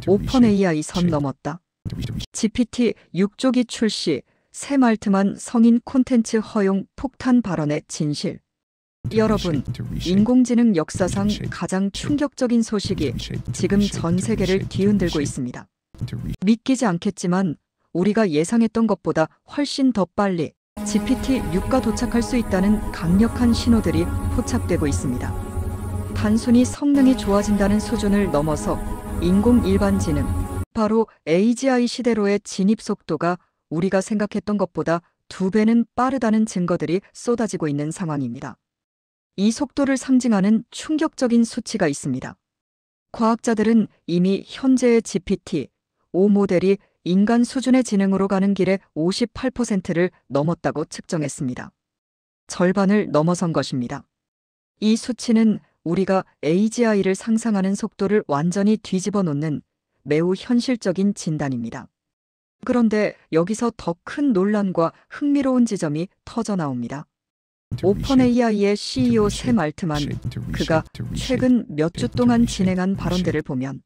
오픈 AI 선 넘었다. GPT 6조기 출시, 샘 알트만 성인 콘텐츠 허용 폭탄 발언의 진실. 여러분, 인공지능 역사상 가장 충격적인 소식이 지금 전 세계를 뒤흔들고 있습니다. 믿기지 않겠지만 우리가 예상했던 것보다 훨씬 더 빨리 GPT-6가 도착할 수 있다는 강력한 신호들이 포착되고 있습니다. 단순히 성능이 좋아진다는 수준을 넘어서 인공 일반지능, 바로 AGI 시대로의 진입 속도가 우리가 생각했던 것보다 2배는 빠르다는 증거들이 쏟아지고 있는 상황입니다. 이 속도를 상징하는 충격적인 수치가 있습니다. 과학자들은 이미 현재의 GPT-5 모델이 인간 수준의 지능으로 가는 길에 58%를 넘었다고 측정했습니다. 절반을 넘어선 것입니다. 이 수치는 우리가 AGI를 상상하는 속도를 완전히 뒤집어 놓는 매우 현실적인 진단입니다. 그런데 여기서 더 큰 논란과 흥미로운 지점이 터져 나옵니다. 오픈 AI의 CEO 샘 알트만, 그가 최근 몇 주 동안 진행한 발언들을 보면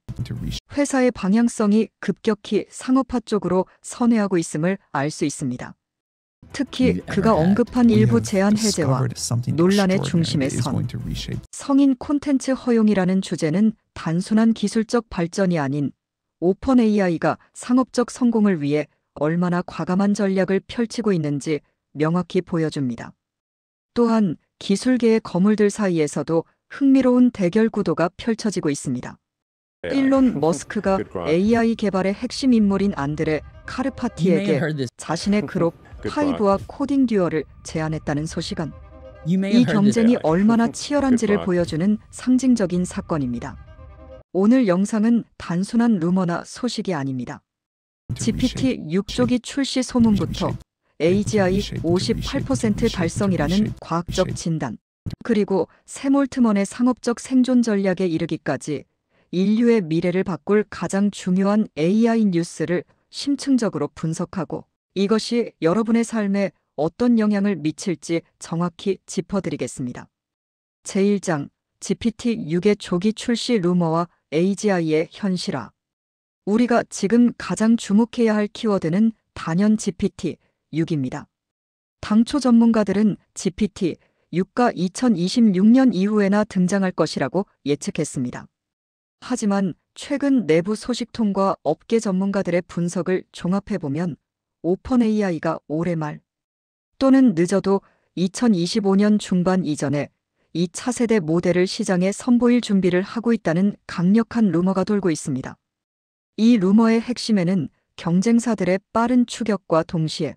회사의 방향성이 급격히 상업화 쪽으로 선회하고 있음을 알 수 있습니다. 특히 그가 언급한 일부 제한 해제와 논란의 중심에 선 성인 콘텐츠 허용이라는 주제는 단순한 기술적 발전이 아닌 오픈 AI가 상업적 성공을 위해 얼마나 과감한 전략을 펼치고 있는지 명확히 보여줍니다. 또한 기술계의 거물들 사이에서도 흥미로운 대결 구도가 펼쳐지고 있습니다. 일론 머스크가 AI 개발의 핵심 인물인 안드레 카르파티에게 자신의 그룹 파이브와 코딩 듀얼을 제안했다는 소식은 이 경쟁이 얼마나 치열한지를 보여주는 상징적인 사건입니다. 오늘 영상은 단순한 루머나 소식이 아닙니다. GPT 6조기 출시 소문부터 AGI 58% 달성이라는 과학적 진단, 그리고 샘 올트먼의 상업적 생존 전략에 이르기까지 인류의 미래를 바꿀 가장 중요한 AI 뉴스를 심층적으로 분석하고 이것이 여러분의 삶에 어떤 영향을 미칠지 정확히 짚어드리겠습니다. 제1장, GPT-6의 조기 출시 루머와 AGI의 현실화. 우리가 지금 가장 주목해야 할 키워드는 단연 GPT-6입니다. 당초 전문가들은 GPT-6가 2026년 이후에나 등장할 것이라고 예측했습니다. 하지만 최근 내부 소식통과 업계 전문가들의 분석을 종합해보면 오픈 AI가 올해 말 또는 늦어도 2025년 중반 이전에 이 차세대 모델을 시장에 선보일 준비를 하고 있다는 강력한 루머가 돌고 있습니다. 이 루머의 핵심에는 경쟁사들의 빠른 추격과 동시에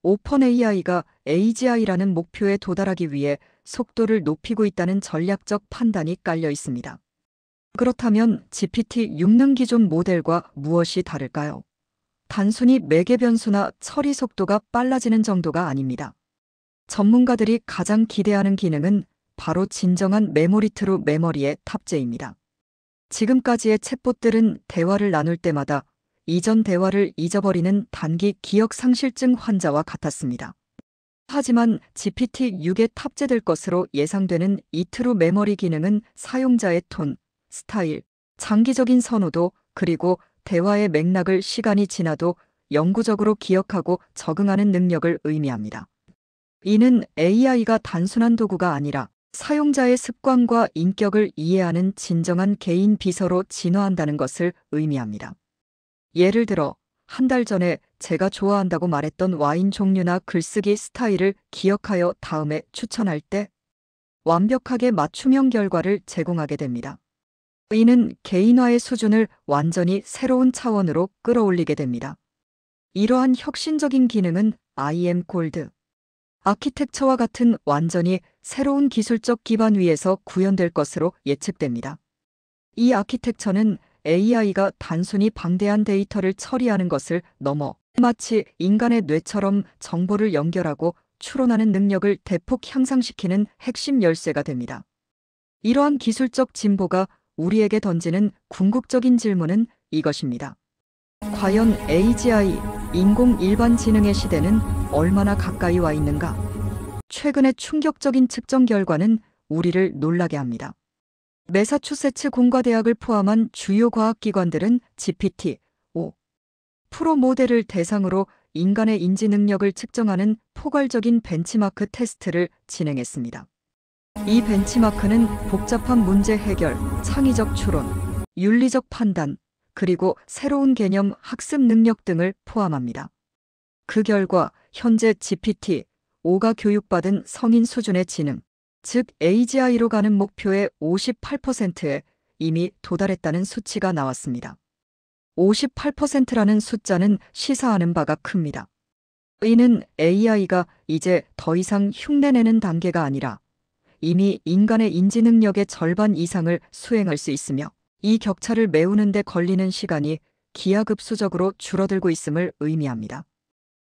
오픈 AI가 AGI라는 목표에 도달하기 위해 속도를 높이고 있다는 전략적 판단이 깔려 있습니다. 그렇다면 GPT-6는 기존 모델과 무엇이 다를까요? 단순히 매개 변수나 처리 속도가 빨라지는 정도가 아닙니다. 전문가들이 가장 기대하는 기능은 바로 진정한 메모리 트루 메모리의 탑재입니다. 지금까지의 챗봇들은 대화를 나눌 때마다 이전 대화를 잊어버리는 단기 기억 상실증 환자와 같았습니다. 하지만 GPT-6에 탑재될 것으로 예상되는 이 트루 메모리 기능은 사용자의 톤, 스타일, 장기적인 선호도, 그리고 대화의 맥락을 시간이 지나도 영구적으로 기억하고 적응하는 능력을 의미합니다. 이는 AI가 단순한 도구가 아니라 사용자의 습관과 인격을 이해하는 진정한 개인 비서로 진화한다는 것을 의미합니다. 예를 들어, 한 달 전에 제가 좋아한다고 말했던 와인 종류나 글쓰기 스타일을 기억하여 다음에 추천할 때 완벽하게 맞춤형 결과를 제공하게 됩니다. 이는 개인화의 수준을 완전히 새로운 차원으로 끌어올리게 됩니다. 이러한 혁신적인 기능은 IM 골드 아키텍처와 같은 완전히 새로운 기술적 기반 위에서 구현될 것으로 예측됩니다. 이 아키텍처는 AI가 단순히 방대한 데이터를 처리하는 것을 넘어 마치 인간의 뇌처럼 정보를 연결하고 추론하는 능력을 대폭 향상시키는 핵심 열쇠가 됩니다. 이러한 기술적 진보가 우리에게 던지는 궁극적인 질문은 이것입니다. 과연 AGI, 인공 일반지능의 시대는 얼마나 가까이 와 있는가? 최근의 충격적인 측정 결과는 우리를 놀라게 합니다. 매사추세츠 공과대학을 포함한 주요 과학기관들은 GPT-5 프로 모델을 대상으로 인간의 인지 능력을 측정하는 포괄적인 벤치마크 테스트를 진행했습니다. 이 벤치마크는 복잡한 문제 해결, 창의적 추론, 윤리적 판단, 그리고 새로운 개념 학습 능력 등을 포함합니다. 그 결과 현재 GPT-5가 교육받은 성인 수준의 지능, 즉 AGI로 가는 목표의 58%에 이미 도달했다는 수치가 나왔습니다. 58%라는 숫자는 시사하는 바가 큽니다. 이는 AI가 이제 더 이상 흉내내는 단계가 아니라 이미 인간의 인지 능력의 절반 이상을 수행할 수 있으며 이 격차를 메우는 데 걸리는 시간이 기하급수적으로 줄어들고 있음을 의미합니다.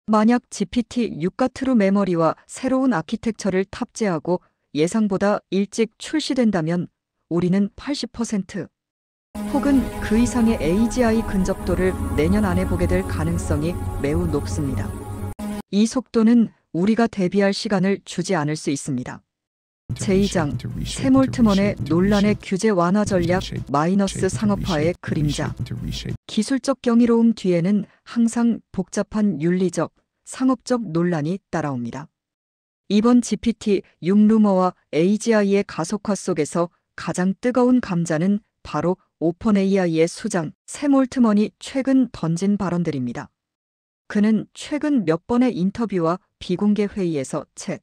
만약 GPT-6가 트루 메모리와 새로운 아키텍처를 탑재하고 예상보다 일찍 출시된다면 우리는 80% 혹은 그 이상의 AGI 근접도를 내년 안에 보게 될 가능성이 매우 높습니다. 이 속도는 우리가 대비할 시간을 주지 않을 수 있습니다. 제2장 샘 올트먼의 논란의 규제 완화 전략 마이너스 상업화의 그림자. 기술적 경이로움 뒤에는 항상 복잡한 윤리적, 상업적 논란이 따라옵니다. 이번 GPT-6 루머와 AGI의 가속화 속에서 가장 뜨거운 감자는 바로 오픈 AI의 수장 샘 올트먼이 최근 던진 발언들입니다. 그는 최근 몇 번의 인터뷰와 비공개 회의에서 챗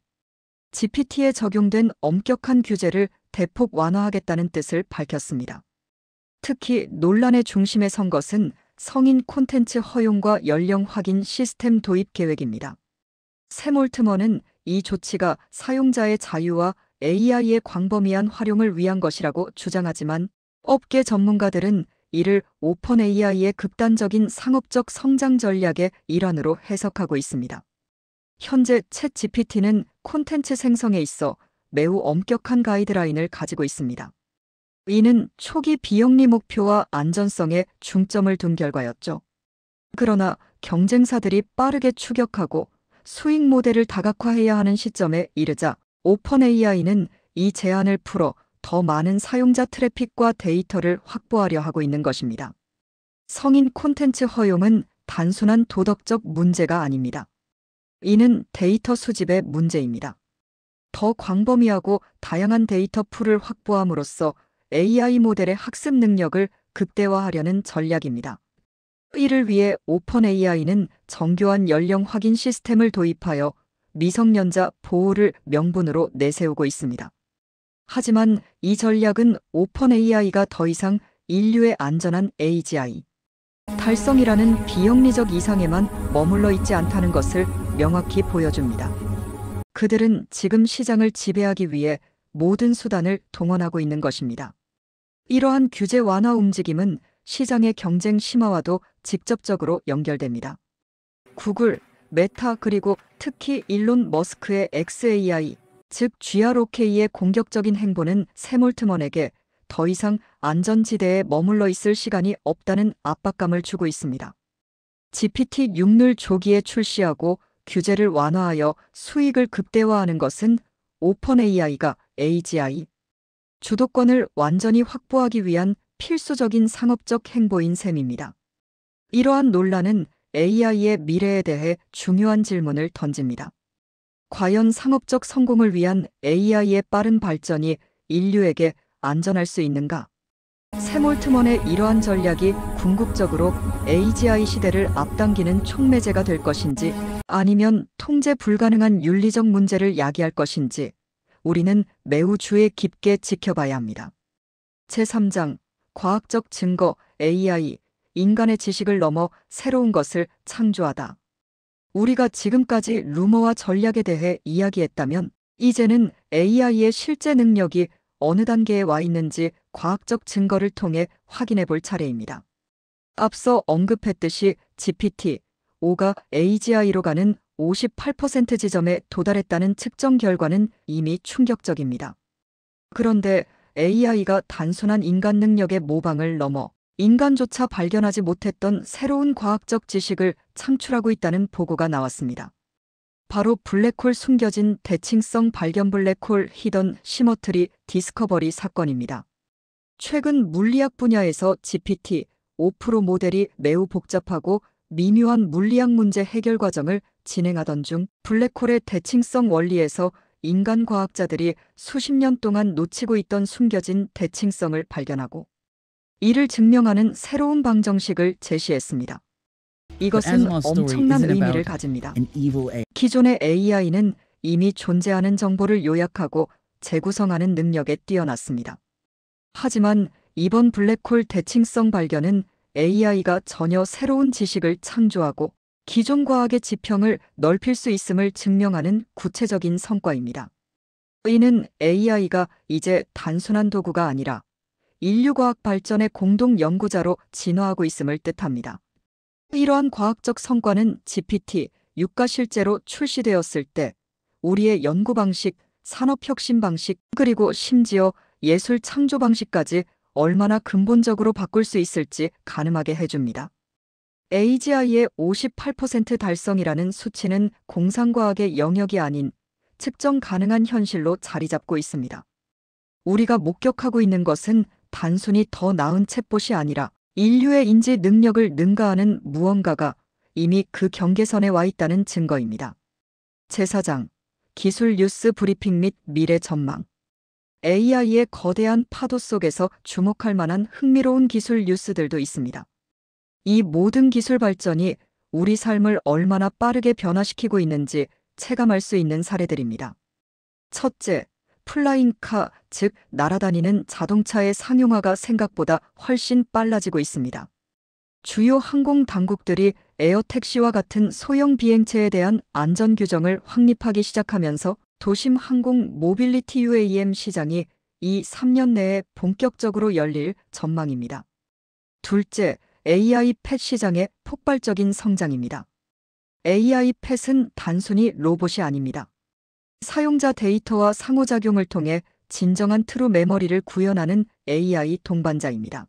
GPT에 적용된 엄격한 규제를 대폭 완화하겠다는 뜻을 밝혔습니다. 특히 논란의 중심에 선 것은 성인 콘텐츠 허용과 연령 확인 시스템 도입 계획입니다. 샘 올트먼은 이 조치가 사용자의 자유와 AI의 광범위한 활용을 위한 것이라고 주장하지만 업계 전문가들은 이를 오픈 AI의 극단적인 상업적 성장 전략의 일환으로 해석하고 있습니다. 현재 챗 GPT는 콘텐츠 생성에 있어 매우 엄격한 가이드라인을 가지고 있습니다. 이는 초기 비영리 목표와 안전성에 중점을 둔 결과였죠. 그러나 경쟁사들이 빠르게 추격하고 수익 모델을 다각화해야 하는 시점에 이르자 오픈 AI는 이 제한을 풀어 더 많은 사용자 트래픽과 데이터를 확보하려 하고 있는 것입니다. 성인 콘텐츠 허용은 단순한 도덕적 문제가 아닙니다. 이는 데이터 수집의 문제입니다. 더 광범위하고 다양한 데이터 풀을 확보함으로써 AI 모델의 학습 능력을 극대화하려는 전략입니다. 이를 위해 오픈 AI는 정교한 연령 확인 시스템을 도입하여 미성년자 보호를 명분으로 내세우고 있습니다. 하지만 이 전략은 오픈 AI가 더 이상 인류의 안전한 AGI 달성이라는 비영리적 이상에만 머물러 있지 않다는 것을 명확히 보여줍니다. 그들은 지금 시장을 지배하기 위해 모든 수단을 동원하고 있는 것입니다. 이러한 규제 완화 움직임은 시장의 경쟁 심화와도 직접적으로 연결됩니다. 구글, 메타 그리고 특히 일론 머스크의 XAI, 즉 GROK의 공격적인 행보는 샘 올트먼에게 더 이상 안전지대에 머물러 있을 시간이 없다는 압박감을 주고 있습니다. GPT-6를 조기에 출시하고 규제를 완화하여 수익을 극대화하는 것은 오픈 AI가 AGI 주도권을 완전히 확보하기 위한 필수적인 상업적 행보인 셈입니다. 이러한 논란은 AI의 미래에 대해 중요한 질문을 던집니다. 과연 상업적 성공을 위한 AI의 빠른 발전이 인류에게 안전할 수 있는가? 샘 올트먼의 이러한 전략이 궁극적으로 AGI 시대를 앞당기는 촉매제가 될 것인지 아니면 통제 불가능한 윤리적 문제를 야기할 것인지 우리는 매우 주의 깊게 지켜봐야 합니다. 제3장 과학적 증거 AI 인간의 지식을 넘어 새로운 것을 창조하다. 우리가 지금까지 루머와 전략에 대해 이야기했다면 이제는 AI의 실제 능력이 어느 단계에 와 있는지 과학적 증거를 통해 확인해 볼 차례입니다. 앞서 언급했듯이 GPT-5가 AGI로 가는 58% 지점에 도달했다는 측정 결과는 이미 충격적입니다. 그런데 AI가 단순한 인간 능력의 모방을 넘어 인간조차 발견하지 못했던 새로운 과학적 지식을 창출하고 있다는 보고가 나왔습니다. 바로 블랙홀 숨겨진 대칭성 발견 블랙홀 히던 시머트리 디스커버리 사건입니다. 최근 물리학 분야에서 GPT-5 모델이 매우 복잡하고 미묘한 물리학 문제 해결 과정을 진행하던 중 블랙홀의 대칭성 원리에서 인간 과학자들이 수십 년 동안 놓치고 있던 숨겨진 대칭성을 발견하고 이를 증명하는 새로운 방정식을 제시했습니다. 이것은 엄청난 의미를 가집니다. 기존의 AI는 이미 존재하는 정보를 요약하고 재구성하는 능력에 뛰어났습니다. 하지만 이번 블랙홀 대칭성 발견은 AI가 전혀 새로운 지식을 창조하고 기존 과학의 지평을 넓힐 수 있음을 증명하는 구체적인 성과입니다. 이는 AI가 이제 단순한 도구가 아니라 인류과학 발전의 공동 연구자로 진화하고 있음을 뜻합니다. 이러한 과학적 성과는 GPT-6가 실제로 출시되었을 때 우리의 연구 방식, 산업혁신 방식, 그리고 심지어 예술 창조 방식까지 얼마나 근본적으로 바꿀 수 있을지 가늠하게 해줍니다. AGI의 58% 달성이라는 수치는 공상과학의 영역이 아닌 측정 가능한 현실로 자리 잡고 있습니다. 우리가 목격하고 있는 것은 단순히 더 나은 챗봇이 아니라 인류의 인지 능력을 능가하는 무언가가 이미 그 경계선에 와 있다는 증거입니다. 제4장 기술 뉴스 브리핑 및 미래 전망. AI의 거대한 파도 속에서 주목할 만한 흥미로운 기술 뉴스들도 있습니다. 이 모든 기술 발전이 우리 삶을 얼마나 빠르게 변화시키고 있는지 체감할 수 있는 사례들입니다. 첫째, 플라잉카, 즉 날아다니는 자동차의 상용화가 생각보다 훨씬 빨라지고 있습니다. 주요 항공 당국들이 에어택시와 같은 소형 비행체에 대한 안전 규정을 확립하기 시작하면서 도심 항공 모빌리티 UAM 시장이 이 3년 내에 본격적으로 열릴 전망입니다. 둘째, AI 펫 시장의 폭발적인 성장입니다. AI 펫은 단순히 로봇이 아닙니다. 사용자 데이터와 상호작용을 통해 진정한 트루 메모리를 구현하는 AI 동반자입니다.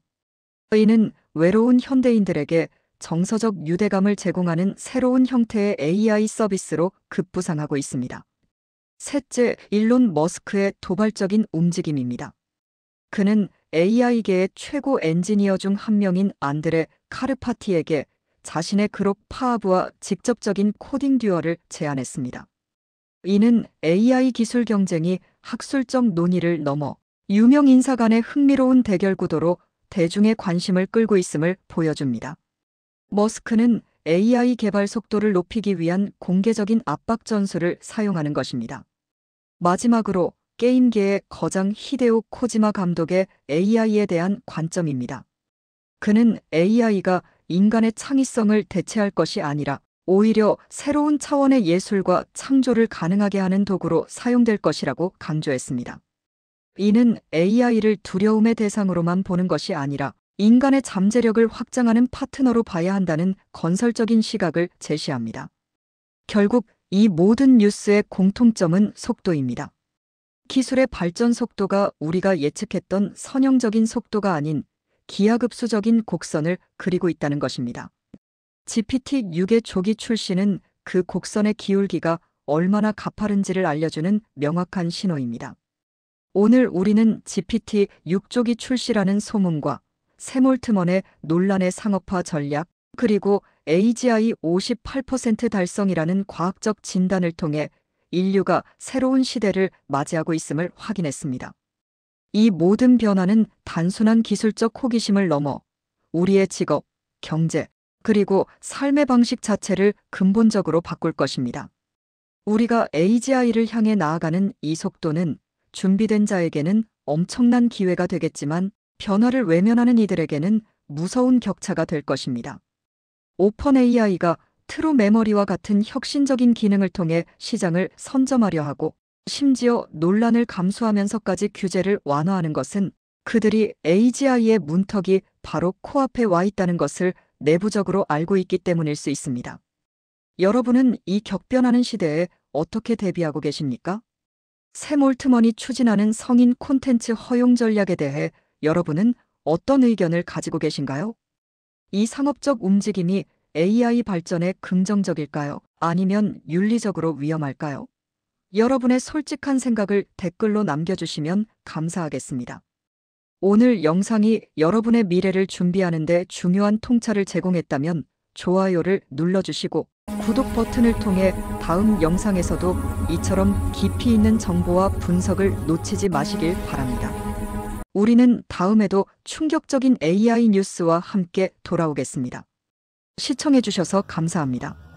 이는 외로운 현대인들에게 정서적 유대감을 제공하는 새로운 형태의 AI 서비스로 급부상하고 있습니다. 셋째, 일론 머스크의 도발적인 움직임입니다. 그는 AI계의 최고 엔지니어 중 한 명인 안드레 카르파티에게 자신의 그록 파하브와 직접적인 코딩 듀얼을 제안했습니다. 이는 AI 기술 경쟁이 학술적 논의를 넘어 유명 인사 간의 흥미로운 대결 구도로 대중의 관심을 끌고 있음을 보여줍니다. 머스크는 AI 개발 속도를 높이기 위한 공개적인 압박 전술을 사용하는 것입니다. 마지막으로 게임계의 거장 히데오 코지마 감독의 AI에 대한 관점입니다. 그는 AI가 인간의 창의성을 대체할 것이 아니라 오히려 새로운 차원의 예술과 창조를 가능하게 하는 도구로 사용될 것이라고 강조했습니다. 이는 AI를 두려움의 대상으로만 보는 것이 아니라 인간의 잠재력을 확장하는 파트너로 봐야 한다는 건설적인 시각을 제시합니다. 결국 이 모든 뉴스의 공통점은 속도입니다. 기술의 발전 속도가 우리가 예측했던 선형적인 속도가 아닌 기하급수적인 곡선을 그리고 있다는 것입니다. GPT-6의 조기 출시는 그 곡선의 기울기가 얼마나 가파른지를 알려주는 명확한 신호입니다. 오늘 우리는 GPT-6 조기 출시라는 소문과 샘 올트먼의 논란의 상업화 전략, 그리고 AGI 58% 달성이라는 과학적 진단을 통해 인류가 새로운 시대를 맞이하고 있음을 확인했습니다. 이 모든 변화는 단순한 기술적 호기심을 넘어 우리의 직업, 경제, 그리고 삶의 방식 자체를 근본적으로 바꿀 것입니다. 우리가 AGI를 향해 나아가는 이 속도는 준비된 자에게는 엄청난 기회가 되겠지만 변화를 외면하는 이들에게는 무서운 격차가 될 것입니다. 오픈 AI가 트루 메모리와 같은 혁신적인 기능을 통해 시장을 선점하려 하고 심지어 논란을 감수하면서까지 규제를 완화하는 것은 그들이 AGI의 문턱이 바로 코앞에 와 있다는 것을 내부적으로 알고 있기 때문일 수 있습니다. 여러분은 이 격변하는 시대에 어떻게 대비하고 계십니까? 샘 올트먼이 추진하는 성인 콘텐츠 허용 전략에 대해 여러분은 어떤 의견을 가지고 계신가요? 이 상업적 움직임이 AI 발전에 긍정적일까요? 아니면 윤리적으로 위험할까요? 여러분의 솔직한 생각을 댓글로 남겨주시면 감사하겠습니다. 오늘 영상이 여러분의 미래를 준비하는 데 중요한 통찰을 제공했다면 좋아요를 눌러주시고 구독 버튼을 통해 다음 영상에서도 이처럼 깊이 있는 정보와 분석을 놓치지 마시길 바랍니다. 우리는 다음에도 충격적인 AI 뉴스와 함께 돌아오겠습니다. 시청해주셔서 감사합니다.